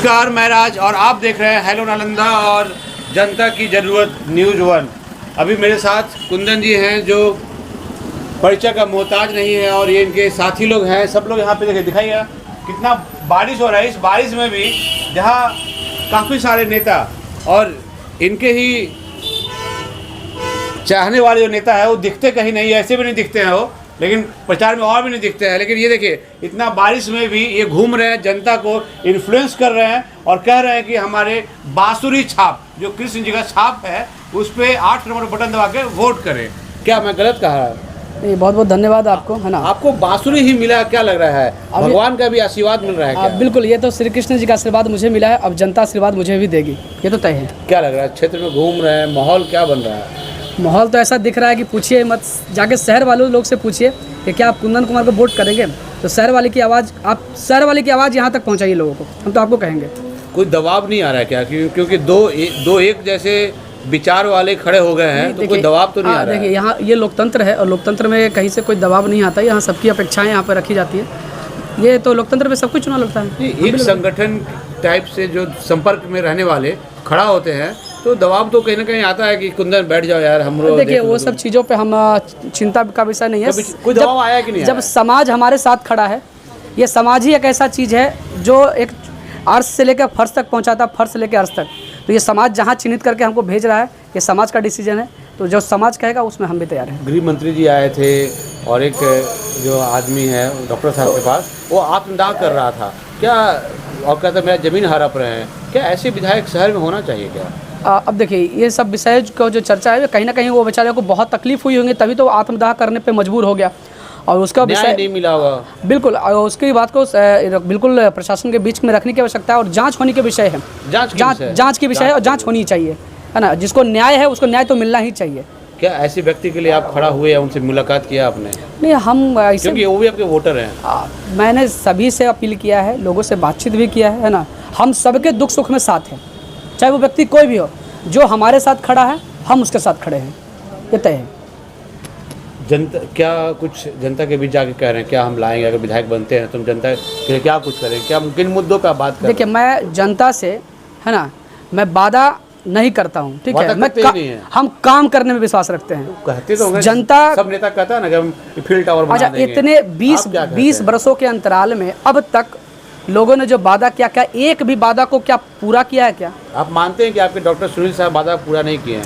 नमस्कार, मैं राज और आप देख रहे हैं हेलो नालंदा और जनता की ज़रूरत न्यूज़ 1। अभी मेरे साथ कुंदन जी हैं जो परिचय का मोहताज नहीं है और ये इनके साथी लोग हैं। सब लोग यहाँ पे देखिए, दिखाइएगा कितना बारिश हो रहा है। इस बारिश में भी जहाँ काफ़ी सारे नेता और इनके ही चाहने वाले जो नेता है वो दिखते कहीं नहीं, ऐसे भी नहीं दिखते हैं वो, लेकिन प्रचार में और भी नहीं दिखते हैं। लेकिन ये देखिए, इतना बारिश में भी ये घूम रहे हैं, जनता को इन्फ्लुएंस कर रहे हैं और कह रहे हैं कि हमारे बांसुरी छाप, जो कृष्ण जी का छाप है, उस पर 8 नंबर बटन दबा के वोट करें। क्या मैं गलत कहा? नहीं, बहुत बहुत धन्यवाद आपको, है ना। आपको बांसुरी ही मिला, क्या लग रहा है? भगवान का भी आशीर्वाद मिल रहा है क्या? बिल्कुल, ये तो श्री कृष्ण जी का आशीर्वाद मुझे मिला है, अब जनता आशीर्वाद मुझे भी देगी, ये तो तय है। क्या लग रहा है? क्षेत्र में घूम रहे हैं, माहौल क्या बन रहा है? माहौल तो ऐसा दिख रहा है कि पूछिए मत, जाके शहर वालों लोग से पूछिए कि क्या आप कुंदन कुमार को वोट करेंगे, तो शहर वाले की आवाज़ यहाँ तक पहुँचाइए लोगों को, हम तो आपको कहेंगे। कोई दबाव नहीं आ रहा है क्या? क्योंकि दो एक जैसे विचार वाले खड़े हो गए हैं, तो कोई दबाव तो नहीं आ रहा है? देखिए, यहाँ ये लोकतंत्र है और लोकतंत्र में कहीं से कोई दबाव नहीं आता है। यहाँ सबकी अपेक्षाएं यहाँ पर रखी जाती है। ये तो लोकतंत्र में सब कुछ चुनाव लगता है। एक संगठन टाइप से जो संपर्क में रहने वाले खड़ा होते हैं तो दबाव तो कहीं ना कहीं आता है कि कुंदन बैठ जाओ यार, हम लोग। देखिए, वो सब चीज़ों पे हम चिंता का विषय नहीं है। कोई दबाव आया कि नहीं? जब समाज हमारे साथ खड़ा है, ये समाज ही एक ऐसा चीज़ है जो एक अर्श से लेकर फर्श तक पहुंचाता, फर्श से लेकर अर्श तक। तो ये समाज जहां चिन्हित करके हमको भेज रहा है, ये समाज का डिसीजन है, तो जो समाज कहेगा उसमें हम भी तैयार हैं। गृह मंत्री जी आए थे और एक जो आदमी है डॉक्टर साहब के पास, वो आत्मदाह कर रहा था क्या, और कहता मेरा ज़मीन हड़प रहे हैं। क्या ऐसे विधायक शहर में होना चाहिए क्या? अब देखिए, ये सब विषय का जो चर्चा है, कहीं ना कहीं वो बेचारे को बहुत तकलीफ हुई होंगी, तभी तो आत्मदाह करने पे मजबूर हो गया और उसका विषय नहीं मिला होगा। बिल्कुल, और उसकी बात को बिल्कुल प्रशासन के बीच में रखने की आवश्यकता है और जांच होने के विषय है। जांच की विषय है और जांच होनी चाहिए, है ना। जिसको न्याय है उसको न्याय तो मिलना ही चाहिए। क्या ऐसे व्यक्ति के लिए आप खड़ा हुए या उनसे मुलाकात किया आपने? नहीं, हम ऐसे, क्योंकि वो भी आपके वोटर हैं। मैंने सभी से अपील किया है, लोगों से बातचीत भी किया है ना। हम सबके दुख सुख में साथ हैं, चाहे वो व्यक्ति कोई भी हो। जो हमारे साथ खड़ा है, हम उसके साथ खड़े हैं, ये तय है। जनता क्या कुछ जनता के बीच जाके कह रहे हैं? क्या हम लाएंगे, अगर विधायक बनते हैं तो जनता के लिए क्या कुछ करें? क्या किन मुद्दों पर बात करें? देखिए, मैं जनता से, है ना, मैं वादा नहीं करता हूँ, ठीक है। हम काम करने में विश्वास रखते हैं। कहते तो जनता, सब नेता कहता है ना कि हम फील्ड टावर बना देंगे। इतने 20 बरसों के अंतराल में अब तक लोगों ने जो वादा किया, क्या एक भी वादा को क्या पूरा किया है? क्या आप मानते हैं कि आपके डॉक्टर सुनील साहब वादा पूरा नहीं किए हैं?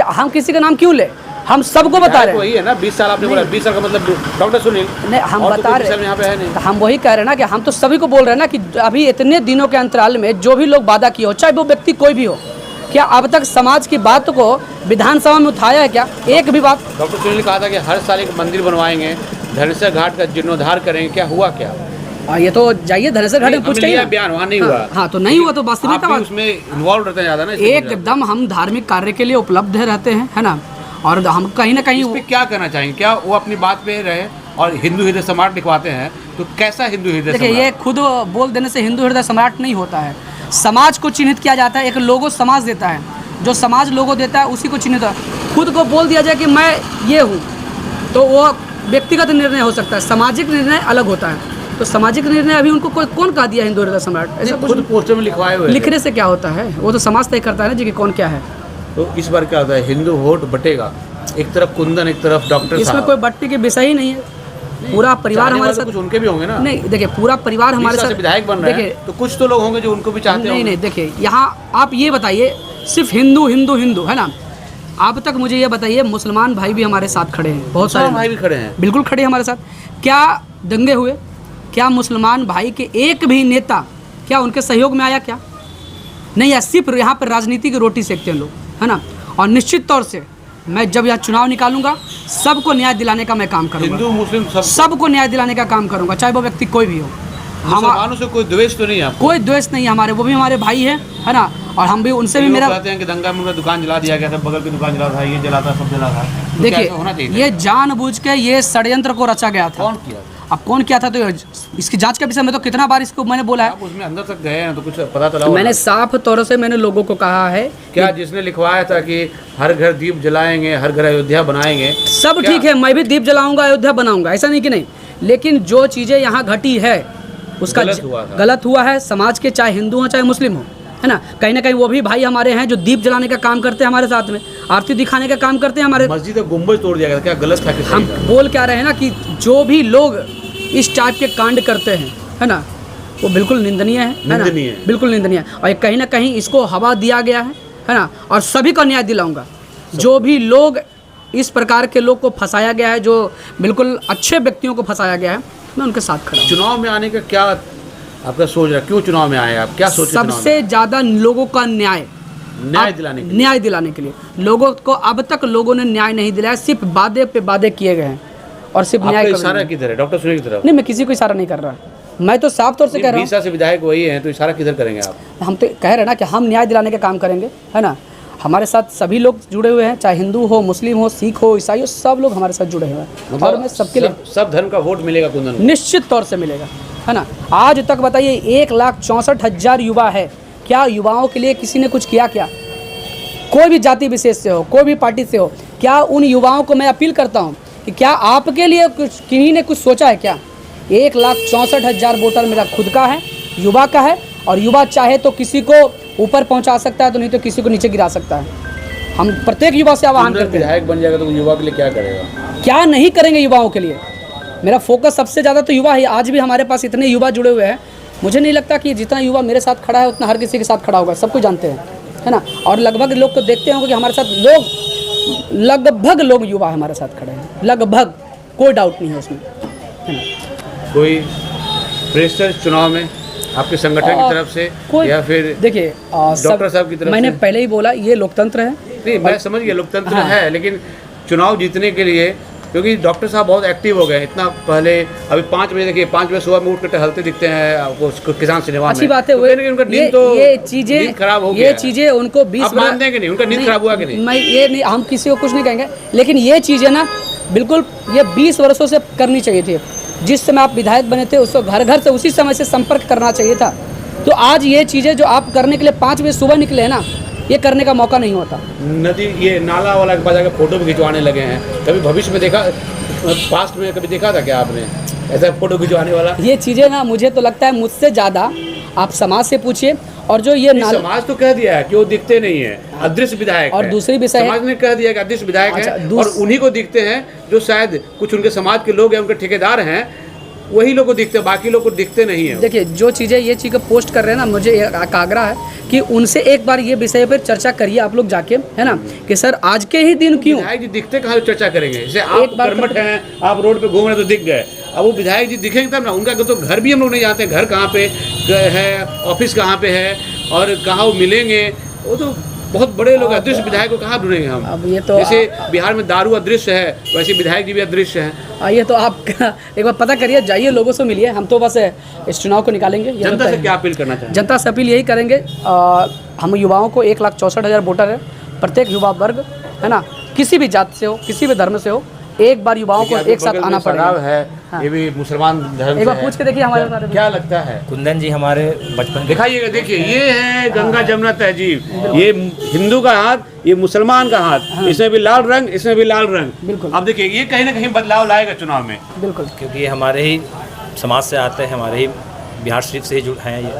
हम किसी का नाम क्यों ले? हम सबको बता रहे हैं। वही है ना, 20 साल आपने बोला, 20 साल का मतलब डॉक्टर सुनील नहीं, हम बता रहे हैं यहाँ पे है नहीं। हम वही कह रहे हैं ना कि हम तो सभी को बोल रहे हैं ना कि अभी इतने दिनों के अंतराल में जो भी लोग वादा किए हो, चाहे वो व्यक्ति कोई भी हो, क्या अब तक समाज की बात को विधानसभा में उठाया है क्या? एक भी बात? डॉक्टर सुनील ने कहा था कि हर साल एक मंदिर बनवाएंगे, धनेश्वर घाट का जीर्णोद्धार करेंगे, क्या हुआ क्या? ये तो जाइए धनेश्वर घाट में पूछ के बयान वहाँ नहीं हुआ। हाँ, तो नहीं हुआ तो वास्तविकता बात, उसमें इन्वॉल्व रहते हैं ज़्यादा ना। एकदम हम धार्मिक कार्य के लिए उपलब्ध रहते हैं, है ना। और हम कहीं ना कहीं इस पे क्या करना चाहेंगे? क्या वो अपनी बात पे रहे और हिंदू हृदय सम्राट लिखवाते हैं, तो कैसा हिंदू हृदय सम्राट? देखिए, ये खुद बोल देने से हिंदू हृदय सम्राट नहीं होता है। समाज को चिन्हित किया जाता है, एक लोगो समाज देता है, जो समाज लोगो देता है उसी को चिन्हित। खुद को बोल दिया जाए कि मैं ये हूँ, तो वो व्यक्तिगत निर्णय हो सकता है, सामाजिक निर्णय अलग होता है। तो सामाजिक निर्णय अभी उनको कौन कहा दिया हिंदू हृदय सम्राट? ऐसा खुद पोस्टर में लिखवाए हुए। लिखने से क्या होता है? वो तो समाज तय करता है ना जी कि कौन क्या है। तो इस बार क्या होता है, हिंदू वोट बटेगा, एक तरफ कुंदन एक तरफ डॉक्टर। इसमें कोई बट्टी के विषय ही नहीं है। पूरा परिवार हमारे साथ, कुछ उनके भी होंगे ना। नहीं, देखिए, पूरा परिवार हमारे साथ विधायक बन रहे हैं, तो कुछ तो लोग होंगे जो उनको भी चाहते हैं। नहीं, देखिए, यहाँ आप ये बताइए, सिर्फ हिंदू हिंदू हिंदू, है ना। अब तक मुझे ये बताइए, मुसलमान भाई भी हमारे साथ खड़े हैं, बहुत सारे भाई भी खड़े हैं, बिल्कुल खड़े हैं हमारे साथ। क्या दंगे हुए? क्या मुसलमान भाई के एक भी नेता क्या उनके सहयोग में आया? क्या नहीं है। सिर्फ यहाँ पर राजनीति की रोटी सेकते हैं लोग, है ना। और निश्चित तौर से मैं जब यहाँ चुनाव निकालूंगा, सबको न्याय दिलाने का मैं काम करूँगा। हिंदू मुस्लिम सबको न्याय दिलाने का काम करूँगा, चाहे वो व्यक्ति कोई भी हो। मुसलमानों से कोई द्वेष तो नहीं है? कोई द्वेष नहीं है हमारे, वो भी हमारे भाई है ना। और हम भी उनसे भी, मेरा कहते हैं कि दंगा में दुकान जला दिया गया था, बगल की दुकान जला था, ये जला था, सब जला था। देखिए, ये जानबूझ के ये षड्यंत्र को रचा गया था। कौन किया? अब कौन किया था, तो इसकी जांच के विषय में तो कितना बार इसको मैंने बोला है। आप उसमें अंदर तक गए हैं तो कुछ पता चला? मैंने साफ तौर से मैंने लोगों को कहा है। क्या जिसने लिखवाया था कि हर घर दीप जलाएंगे, हर घर अयोध्या बनाएंगे, सब ठीक है, मैं भी दीप जलाऊंगा, अयोध्या बनाऊंगा, ऐसा नहीं कि नहीं। लेकिन जो चीज़ें यहाँ घटी है उसका गलत हुआ है। समाज के चाहे हिंदू हो चाहे मुस्लिम हो, है ना, कहीं ना कहीं वो भी भाई हमारे हैं जो दीप जलाने का काम करते हैं हमारे साथ में, आरती दिखाने का काम करते हैं हमारे। मस्जिद और गुंबज तोड़ दिया गया, क्या गलत था? हम बोल क्या रहे हैं ना कि जो भी लोग इस टाइप के कांड करते हैं, है ना, वो बिल्कुल निंदनीय है ना, बिल्कुल निंदनीय है। और कहीं ना कहीं इसको हवा दिया गया है ना, और सभी को न्याय दिलाऊंगा। जो भी लोग इस प्रकार के लोग को फंसाया गया है, जो बिल्कुल अच्छे व्यक्तियों को फंसाया गया है, मैं उनके साथ खड़ा हूं। चुनाव में आने का क्या आपका सोच रहा है? क्यों चुनाव में आए आप? क्या सोच रहे हैं? सबसे ज़्यादा लोगों का न्याय दिलाने के लिए लोगों को अब तक लोगों ने न्याय नहीं दिलाया, सिर्फ वादे पे वादे किए गए हैं और सिर्फ न्याय का इशारा किधर है? डॉक्टर सुनील की तरफ? नहीं, मैं किसी को इशारा नहीं कर रहा, मैं तो साफ तौर से कह रहा हूँ। 20 साल से विधायक वही हैं, तो इशारा किधर करेंगे आप? हम तो कह रहे हैं ना कि हम न्याय दिलाने का काम करेंगे, है ना। हमारे साथ सभी लोग जुड़े हुए हैं, चाहे हिंदू हो, मुस्लिम हो, सिख हो, ईसाई हो, सब लोग हमारे साथ जुड़े हुए हैं। और मैं सबके लिए सब धर्म का वोट मिलेगा कुंदन? निश्चित तौर से मिलेगा, है ना। आज तक बताइए 1,64,000 युवा है, क्या युवाओं के लिए किसी ने कुछ किया? क्या कोई भी जाति विशेष से हो, कोई भी पार्टी से हो, क्या उन युवाओं को मैं अपील करता हूँ कि क्या आपके लिए कुछ किन्हीं ने कुछ सोचा है क्या? 1,64,000 वोटर मेरा खुद का है, युवा का है, और युवा चाहे तो किसी को ऊपर पहुंचा सकता है, तो नहीं तो किसी को नीचे गिरा सकता है। हम प्रत्येक युवा से आह्वान करते हैं। विधायक बन जाएगा तो युवा के लिए क्या करेगा? क्या नहीं करेंगे युवाओं के लिए? मेरा फोकस सबसे ज़्यादा तो युवा है। आज भी हमारे पास इतने युवा जुड़े हुए हैं, मुझे नहीं लगता कि जितना युवा मेरे साथ खड़ा है उतना हर किसी के साथ खड़ा होगा, सब कुछ जानते हैं, है ना। और लगभग लोग तो देखते होंगे कि हमारे साथ लगभग लोग युवा हमारे साथ खड़े हैं, लगभग, कोई डाउट नहीं है उसमें, है ना। कोई प्रेशर चुनाव में आपके संगठन की तरफ से या फिर देखिए डॉक्टर साहब की तरफ मैंने से? पहले ही बोला ये लोकतंत्र है। नहीं, मैं समझ गया लोकतंत्र है, लेकिन चुनाव जीतने के लिए, क्योंकि डॉक्टर साहब बहुत एक्टिव हो गए इतना पहले, अभी 5 बजे देखिए, 5 बजे सुबह में उठ कर टहलते दिखते हैं आपको किसान सिनेमा में। अच्छी बात है, उनका नींद तो ये चीजें खराब हो गया, ये चीजें उनको 20 आप मान देंगे नहीं उनका नींद खराब हुआ कि नहीं? मैं ये नहीं, हम किसी को कुछ नहीं कहेंगे, लेकिन ये चीजें ना बिल्कुल ये 20 वर्षों से करनी चाहिए थी। जिस समय आप विधायक बने थे उसको घर घर से उसी समय से संपर्क करना चाहिए था। तो आज ये चीज़ें जो आप करने के लिए 5 बजे सुबह निकले हैं ना, ये करने का मौका नहीं होता। नदी, ये नाला वाला के पास जाकर फोटो भी खिंचवाने लगे हैं। कभी भविष्य में देखा, पास्ट में कभी देखा था क्या आपने ऐसा फोटो खिंचवाने वाला? ये चीज़ें ना मुझे तो लगता है मुझसे ज़्यादा आप समाज से पूछिए। और जो ये समाज तो कह दिया है कि वो दिखते नहीं है, अदृश्य विधायक और दूसरी विषय समाज ने कह दिया कि अदृश्य विधायक है, और उन्हीं को दिखते हैं जो शायद कुछ उनके समाज के लोग हैं, उनके ठेकेदार हैं, वही लोग को दिखते हैं, बाकी लोग को दिखते नहीं है। देखिए जो चीज़ें ये चीज़ पोस्ट कर रहे हैं ना, मुझे एक आग्रह है कि उनसे एक बार ये विषय पर चर्चा करिए आप लोग जाके, है ना, कि सर आज के ही दिन क्यों विधायक जी दिखते कहाँ चर्चा करेंगे? जैसे आप कर्मठ हैं, आप रोड पे घूम रहे तो दिख गए, अब वो विधायक जी दिखेंगे तब ना। उनका तो घर भी हम लोग नहीं जानते, घर कहाँ पे है, ऑफिस कहाँ पे है और कहाँ वो मिलेंगे, वो तो बहुत बड़े लोग अदृश्य विधायक को कहाँ ढूंढेंगे हम? अब ये तो जैसे बिहार में दारू अदृश्य है, वैसे विधायक जी भी अदृश्य हैं। ये तो आप एक बार पता करिए, जाइए लोगों से मिलिए। हम तो बस इस चुनाव को निकालेंगे। जनता से क्या अपील करना चाहिए? जनता से अपील यही करेंगे, हम युवाओं को 1,64,000 वोटर है, प्रत्येक युवा वर्ग, है ना, किसी भी जात से हो, किसी भी धर्म से हो, एक बार युवाओं को एक साथ आना पड़ेगा। है ये भी मुसलमान धर्म एक बार पूछ के देखिए हमारे बारे में क्या लगता है। कुंदन जी हमारे बचपन दिखाइएगा, देखिए ये है गंगा जमुना तहजीब, ये हिंदू का हाथ, ये मुसलमान का हाथ, इसमें भी लाल रंग, इसमें भी लाल रंग। बिल्कुल। अब देखिए ये कहीं ना कहीं बदलाव लाएगा चुनाव में। बिल्कुल, क्योंकि ये हमारे ही समाज से आते हैं, हमारे ही बिहार शरीफ से ही जुड़ हैं ये,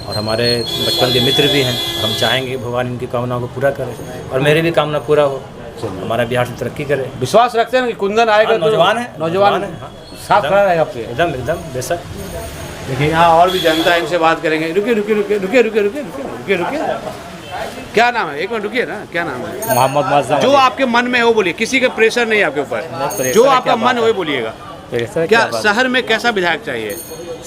और हमारे बचपन के मित्र भी हैं। हम चाहेंगे भगवान इनकी कामनाओं को पूरा करे और मेरी भी कामना पूरा हो, हमारा बिहार से तरक्की करे। विश्वास रखते हैं कि कुंदन आएगा? नौजवान है, नौजवान है, साथ खड़ा रहेगा आपसे एकदम एकदम बेशक। देखिए यहाँ और भी जनता है, इनसे बात करेंगे। रुकिए रुकिए रुकिए रुकिए रुकिए रुकिए रुकिए रुकिए, क्या नाम है? एक मिनट रुकिए ना, क्या नाम है? मोहम्मद मज़्ज़म। जो आपके मन में है वो बोलिए, किसी का प्रेशर नहीं है आपके ऊपर, जो आपका मन है वो बोलिएगा। क्या शहर में कैसा विधायक चाहिए?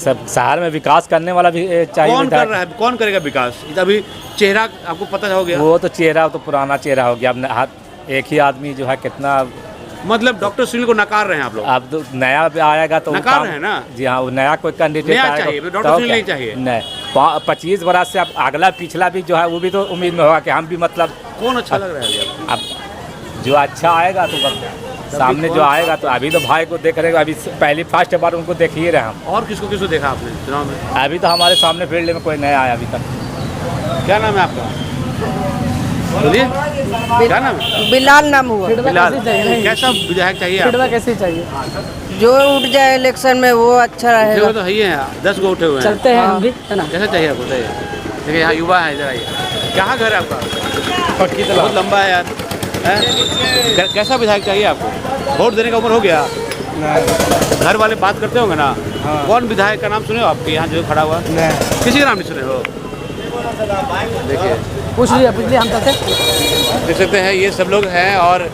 सब शहर में विकास करने वाला भी चाहिए। कौन कर रहा है, कौन करेगा विकास? अभी चेहरा आपको पता हो गया? वो तो चेहरा तो पुराना चेहरा हो गया, अब एक ही आदमी जो है कितना, मतलब डॉक्टर सुनील को नकार रहे हैं आप लोग? अब तो नया आएगा तो नकार रहे हैं ना? जी हाँ, वो नया कोई कैंडिडेट नया चाहिए, डॉक्टर सुनील नहीं चाहिए। नहीं, 25 बरस से अब अगला पिछला भी जो है वो भी तो उम्मीद में होगा कि हम भी, मतलब कौन अच्छा लग रहा है अभी? अब जो अच्छा आएगा तो सामने जो आएगा, तो अभी तो भाई को देख रहे हो, अभी पहली फर्स्ट बार उनको देख ही रहे हम। और किसको किसको देखा आपने चुनाव में? अभी तो हमारे सामने फील्ड में कोई नया आया अभी तक। क्या नाम है आपका? बोलिए, क्या नाम है? बिलाल नाम हुआ। बिलाल। कैसा विधायक चाहिए आपको? कैसे चाहिए? जो उठ जाए इलेक्शन में वो अच्छा उठे रहेगा। हुए तो है ही हैं, 10 गो उठे हुए हैं। चलते हैं हम भी, है ना। कैसा चाहिए आपको बताइए? देखिए यहाँ युवा है, इधर आइए। कहाँ घर है आपका? बहुत लंबा है यार, हैं? कैसा विधायक चाहिए आपको? वोट देने का उम्र हो गया? घर वाले बात करते होंगे ना। कौन विधायक का नाम सुने हो आपके यहाँ जो खड़ा हुआ? किसी का नाम नहीं सुने हो? देखिए पूछ लिया हम चलते। देख सकते हैं ये सब लोग हैं और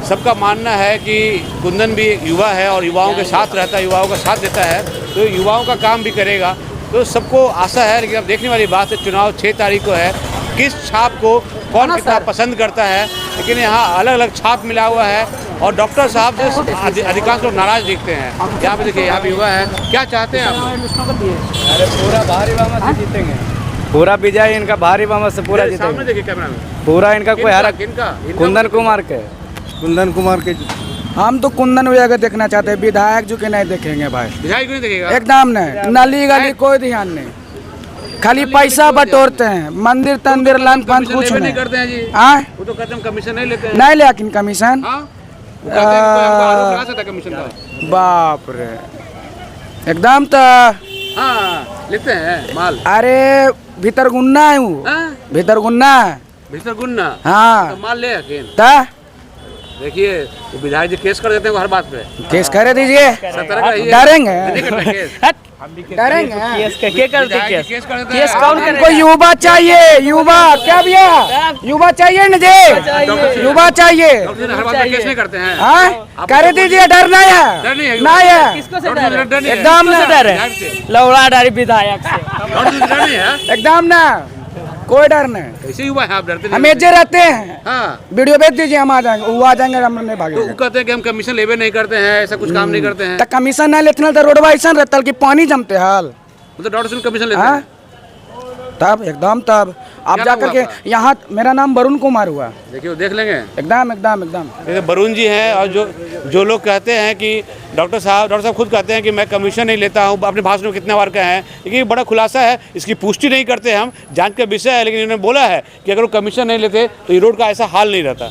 सबका मानना है कि कुंदन भी युवा है और युवाओं के साथ रहता है, युवाओं का साथ देता है, तो युवाओं का काम भी करेगा। तो सबको आशा है, लेकिन अब देखने वाली बात है, चुनाव 6 तारीख को है, किस छाप को कौन कितना पसंद करता है। लेकिन यहाँ अलग अलग छाप मिला हुआ है और डॉक्टर साहब से अधिकांश लोग नाराज दिखते हैं। यहाँ पे देखिए, यहाँ पे युवा है, क्या चाहते हैं आप? अरे पूरा भारी बहुमत से जीतेंगे, पूरा विजय इनका भारी बहुमत से पूरा सामने जीतेंगे, देखिए कैमरा में। पूरा इनका कोई हरक। किनका? कुंदन कुमार के, कुंदन कुमार के। हम तो कुंदन भैया के देखना चाहते हैं, विधायक जो के नहीं देखेंगे भाई, विधायक क्यों नहीं देखेगा? एकदम नहीं। नली गली कोई ध्यान नहीं, खाली पैसा बटोरते हैं। मंदिर तंदिर लन फंड कमीशन कुछ लेवे नहीं। नहीं करते हैं जी। हाँ, वो तो कहते हैं हम कमीशन नहीं लेते हैं। नहीं लेकिन कमीशन, हाँ? वो कहते हैं कि कोई हमको आरोप लगा सकता है कमीशन का। बाप रे, एकदम तो हाँ, लेते हैं माल। अरे भीतर गुन्ना है वो, हाँ? भीतर गुन्ना है। भीतर गुन्ना तो हाँ माल ले यकीन। ता देखिए वो विधायक जी केस कर देते हैं हर बात पे। केस करे दीजिए, सतर्क रहिए। डरेंगे नहीं करते केस। डरेंगे। विधायक जी केस कर देते हैं। हमको युवा चाहिए, युवा। क्या भैया, युवा चाहिए न जी, युवा चाहिए। डॉक्टर जी हर बात पे केस नहीं करते हैं। हाँ, कर दीजिए, डर नहीं है, डर नहीं है। नहीं है, डॉक्टर जी डर नहीं है। एकदम ना, विधायक से। लौड़ा डारी विधायक से। डॉक्टर जी डर नहीं है। एकदम ना, कोई डर नहीं। ऐसे युवा है, आप डरते हम नहीं। एजे रहते हैं, हाँ, वीडियो भेज दीजिए, हम आ जाएंगे, वो आ जाएंगे, हम नहीं तो वो भागेंगे। कहते हैं कि हम कमीशन लेवे नहीं करते हैं, ऐसा कुछ काम नहीं करते हैं। तो कमीशन नहीं लेते ना तो रोडवा ऐसा रहता कि पानी जमते हाल। मतलब डॉक्टर से कमीशन लेते हाँ? हैं। तब एकदम, तब आप क्या जा नाम हुआ करके आपका? यहाँ, मेरा नाम वरुण कुमार हुआ। देखिए वो देख लेंगे। एकदम एकदम एकदम। जैसे वरुण जी हैं और जो लोग कहते हैं कि डॉक्टर साहब खुद कहते हैं कि मैं कमीशन नहीं लेता हूँ, अपने भाषण में कितने बार कहे हैं, लेकिन ये बड़ा खुलासा है, इसकी पुष्टि नहीं करते हम, जांच का विषय है, लेकिन इन्होंने बोला है कि अगर वो कमीशन नहीं लेते तो ये रोड का ऐसा हाल नहीं रहता।